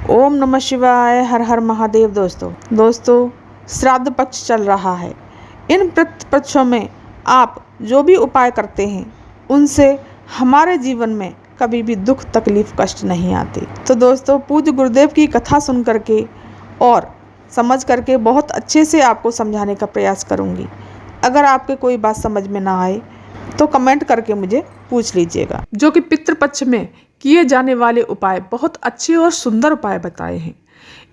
ओम नमः शिवाय। हर हर महादेव। दोस्तों श्राद्ध पक्ष चल रहा है। इन पक्षों में आप जो भी उपाय करते हैं उनसे हमारे जीवन में कभी भी दुख तकलीफ कष्ट नहीं आते। तो दोस्तों पूज्य गुरुदेव की कथा सुन करके और समझ करके बहुत अच्छे से आपको समझाने का प्रयास करूँगी। अगर आपके कोई बात समझ में ना आए तो कमेंट करके मुझे पूछ लीजिएगा। जो कि पितृपक्ष में किए जाने वाले उपाय बहुत अच्छे और सुंदर उपाय बताए हैं।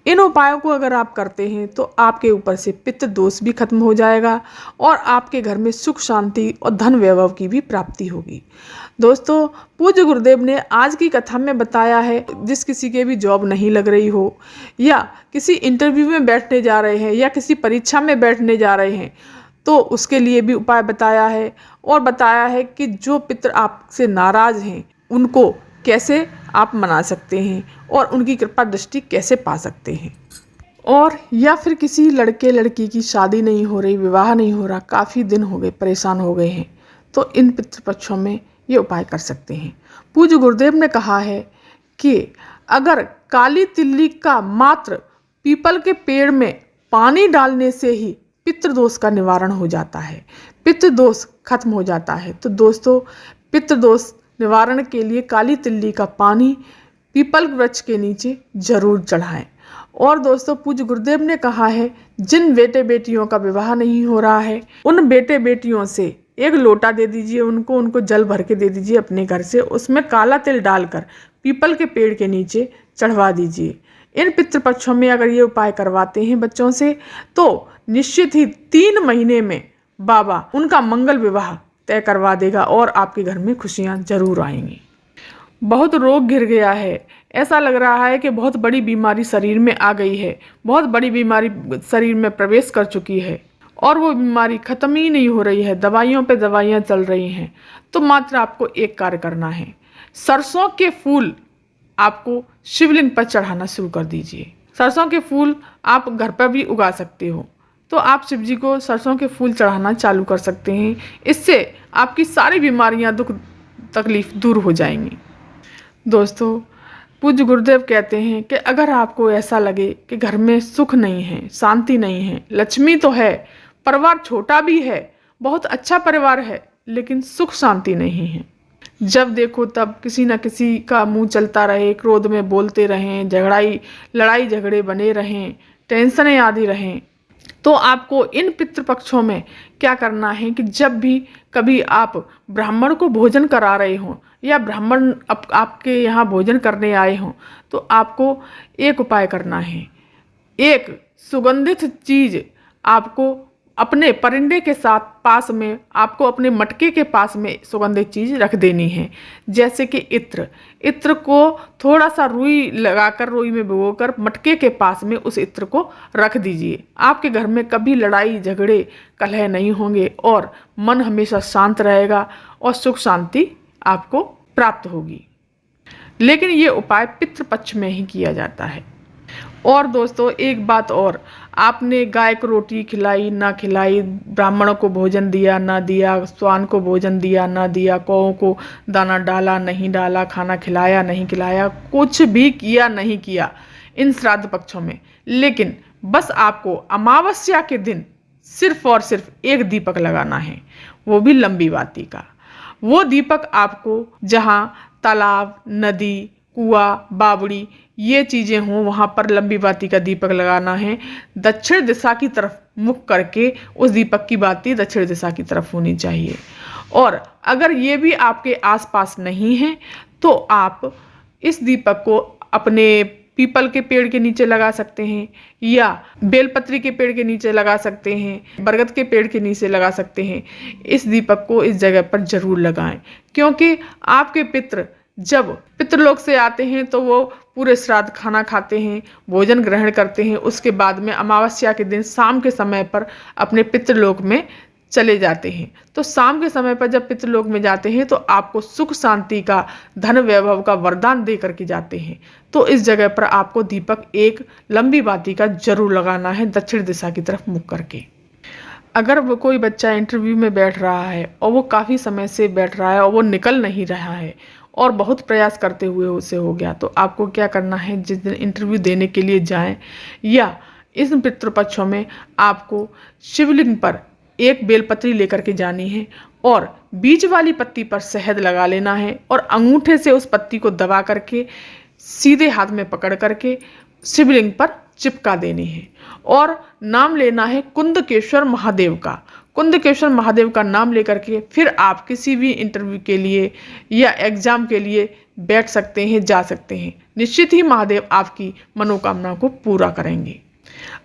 इन उपायों को अगर आप करते हैं तो आपके ऊपर से पितृ दोष भी खत्म हो जाएगा और आपके घर में सुख शांति और धन वैभव की भी प्राप्ति होगी। दोस्तों पूज्य गुरुदेव ने आज की कथा में बताया है, जिस किसी के भी जॉब नहीं लग रही हो या किसी इंटरव्यू में बैठने जा रहे हैं या किसी परीक्षा में बैठने जा रहे हैं तो उसके लिए भी उपाय बताया है। और बताया है कि जो पितृ आपसे नाराज़ हैं उनको कैसे आप मना सकते हैं और उनकी कृपा दृष्टि कैसे पा सकते हैं। और या फिर किसी लड़के लड़की की शादी नहीं हो रही, विवाह नहीं हो रहा, काफ़ी दिन हो गए, परेशान हो गए हैं, तो इन पितृपक्षों में ये उपाय कर सकते हैं। पूज्य गुरुदेव ने कहा है कि अगर काली तिल्ली का मात्र पीपल के पेड़ में पानी डालने से ही पितृदोष का निवारण हो जाता है, पितृदोष खत्म हो जाता है। तो दोस्तों पितृदोष निवारण के लिए काली तिल्ली का पानी पीपल वृक्ष के नीचे जरूर चढ़ाएं। और दोस्तों पूज्य गुरुदेव ने कहा है जिन बेटे बेटियों का विवाह नहीं हो रहा है उन बेटे बेटियों से एक लोटा दे दीजिए, उनको जल भर के दे दीजिए अपने घर से, उसमें काला तिल डालकर पीपल के पेड़ के नीचे चढ़वा दीजिए। इन पितृपक्षों में अगर ये उपाय करवाते हैं बच्चों से तो निश्चित ही 3 महीने में बाबा उनका मंगल विवाह तय करवा देगा और आपके घर में खुशियां जरूर आएंगी। बहुत रोग घिर गया है, ऐसा लग रहा है कि बहुत बड़ी बीमारी शरीर में आ गई है, बहुत बड़ी बीमारी शरीर में प्रवेश कर चुकी है और वो बीमारी खत्म ही नहीं हो रही है, दवाइयों पे दवाइयाँ चल रही हैं। तो मात्र आपको एक कार्य करना है, सरसों के फूल आपको शिवलिंग पर चढ़ाना शुरू कर दीजिए। सरसों के फूल आप घर पर भी उगा सकते हो, तो आप शिव जी को सरसों के फूल चढ़ाना चालू कर सकते हैं। इससे आपकी सारी बीमारियां दुख तकलीफ दूर हो जाएंगी। दोस्तों पूज्य गुरुदेव कहते हैं कि अगर आपको ऐसा लगे कि घर में सुख नहीं है, शांति नहीं है, लक्ष्मी तो है, परिवार छोटा भी है, बहुत अच्छा परिवार है, लेकिन सुख शांति नहीं है, जब देखो तब किसी न किसी का मुंह चलता रहे, क्रोध में बोलते रहें, लड़ाई झगड़े बने रहें, टेंशनें आदि रहें, तो आपको इन पितृपक्षों में क्या करना है कि जब भी कभी आप ब्राह्मण को भोजन करा रहे हों या ब्राह्मण आपके यहाँ भोजन करने आए हों तो आपको एक उपाय करना है। एक सुगंधित चीज़ आपको अपने परिंदे के साथ पास में, आपको अपने मटके के पास में सुगंधित चीज़ रख देनी है, जैसे कि इत्र को थोड़ा सा रुई लगाकर, रुई में भिगोकर मटके के पास में उस इत्र को रख दीजिए। आपके घर में कभी लड़ाई झगड़े कलह नहीं होंगे और मन हमेशा शांत रहेगा और सुख शांति आपको प्राप्त होगी। लेकिन ये उपाय पितृपक्ष में ही किया जाता है। और दोस्तों एक बात और, आपने गाय को रोटी खिलाई ना खिलाई, ब्राह्मणों को भोजन दिया ना दिया, स्वान को भोजन दिया ना दिया, कौओं को दाना डाला नहीं डाला, खाना खिलाया नहीं खिलाया, कुछ भी किया नहीं किया इन श्राद्ध पक्षों में, लेकिन बस आपको अमावस्या के दिन सिर्फ और सिर्फ एक दीपक लगाना है, वो भी लंबी बाती का। वो दीपक आपको जहाँ तालाब, नदी, कुआं, बावड़ी ये चीज़ें हों वहाँ पर लंबी बाती का दीपक लगाना है। दक्षिण दिशा की तरफ मुख करके उस दीपक की बाती दक्षिण दिशा की तरफ होनी चाहिए। और अगर ये भी आपके आसपास नहीं है तो आप इस दीपक को अपने पीपल के पेड़ के नीचे लगा सकते हैं या बेलपत्री के पेड़ के नीचे लगा सकते हैं, बरगद के पेड़ के नीचे लगा सकते हैं। इस दीपक को इस जगह पर जरूर लगाएं, क्योंकि आपके पितृ जब पितृलोक से आते हैं तो वो पूरे श्राद्ध खाना खाते हैं, भोजन ग्रहण करते हैं, उसके बाद में अमावस्या के दिन शाम के समय पर अपने पितृलोक में चले जाते हैं। तो शाम के समय पर जब पितृलोक में जाते हैं तो आपको सुख शांति का, धन वैभव का वरदान दे करके जाते हैं। तो इस जगह पर आपको दीपक एक लंबी बाती का जरूर लगाना है, दक्षिण दिशा की तरफ मुख करके। अगर वो कोई बच्चा इंटरव्यू में बैठ रहा है और वो काफ़ी समय से बैठ रहा है और वो निकल नहीं रहा है और बहुत प्रयास करते हुए उसे हो गया, तो आपको क्या करना है, जिस दिन इंटरव्यू देने के लिए जाएं या इस पितृपक्षों में आपको शिवलिंग पर एक बेलपत्री लेकर के जानी है और बीज वाली पत्ती पर शहद लगा लेना है और अंगूठे से उस पत्ती को दबा करके सीधे हाथ में पकड़ करके शिवलिंग पर चिपका देनी है और नाम लेना है कुंदकेश्वर महादेव का। कुंदकेश्वर महादेव का नाम लेकर के फिर आप किसी भी इंटरव्यू के लिए या एग्जाम के लिए बैठ सकते हैं, जा सकते हैं। निश्चित ही महादेव आपकी मनोकामना को पूरा करेंगे।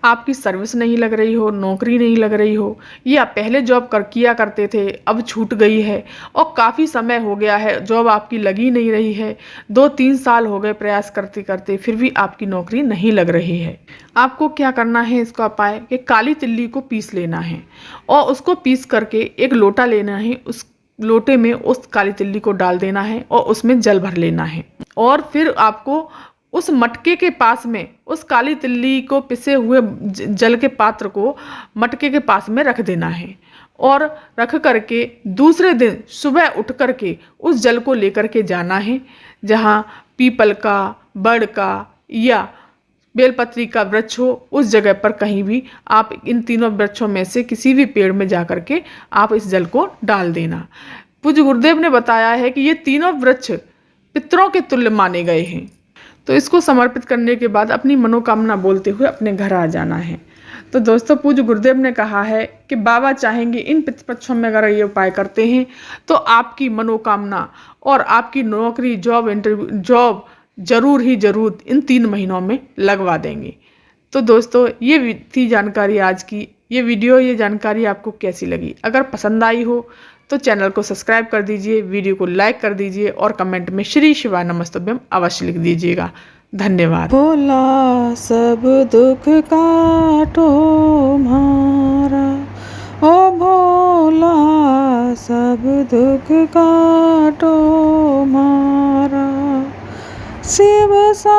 आपकी सर्विस नहीं लग रही हो, नौकरी नहीं लग रही हो, या पहले जॉब किया करते थे अब छूट गई है और काफ़ी समय हो गया है जॉब आपकी लगी नहीं रही है, 2-3 साल हो गए प्रयास करते करते फिर भी आपकी नौकरी नहीं लग रही है, आपको क्या करना है, इसका उपाय कि काली तिल्ली को पीस लेना है और उसको पीस करके एक लोटा लेना है, उस लोटे में उस काली तिल्ली को डाल देना है और उसमें जल भर लेना है और फिर आपको उस मटके के पास में उस काली तिल्ली को पिसे हुए जल के पात्र को मटके के पास में रख देना है और रख करके दूसरे दिन सुबह उठ करके उस जल को लेकर के जाना है जहाँ पीपल का, बड़ का या बेलपत्री का वृक्ष हो, उस जगह पर कहीं भी आप इन तीनों वृक्षों में से किसी भी पेड़ में जा करके आप इस जल को डाल देना। पूज्य गुरुदेव ने बताया है कि ये तीनों वृक्ष पितरों के तुल्य माने गए हैं, तो इसको समर्पित करने के बाद अपनी मनोकामना बोलते हुए अपने घर आ जाना है। तो दोस्तों, पूज्य गुरुदेव ने कहा है कि बाबा चाहेंगे इन पितृपक्षों में अगर ये उपाय करते हैं तो आपकी मनोकामना और आपकी नौकरी, जॉब जरूर ही जरूर इन 3 महीनों में लगवा देंगे। तो दोस्तों, ये थी जानकारी आज की। ये जानकारी आपको कैसी लगी? अगर पसंद आई हो तो चैनल को सब्सक्राइब कर दीजिए, वीडियो को लाइक कर दीजिए और कमेंट में श्री शिवाय नमस्तुभ्यम अवश्य लिख दीजिएगा। धन्यवाद। भोला सब दुख काटो मारा, ओ भोला सब दुख काटो मारा, शिव सा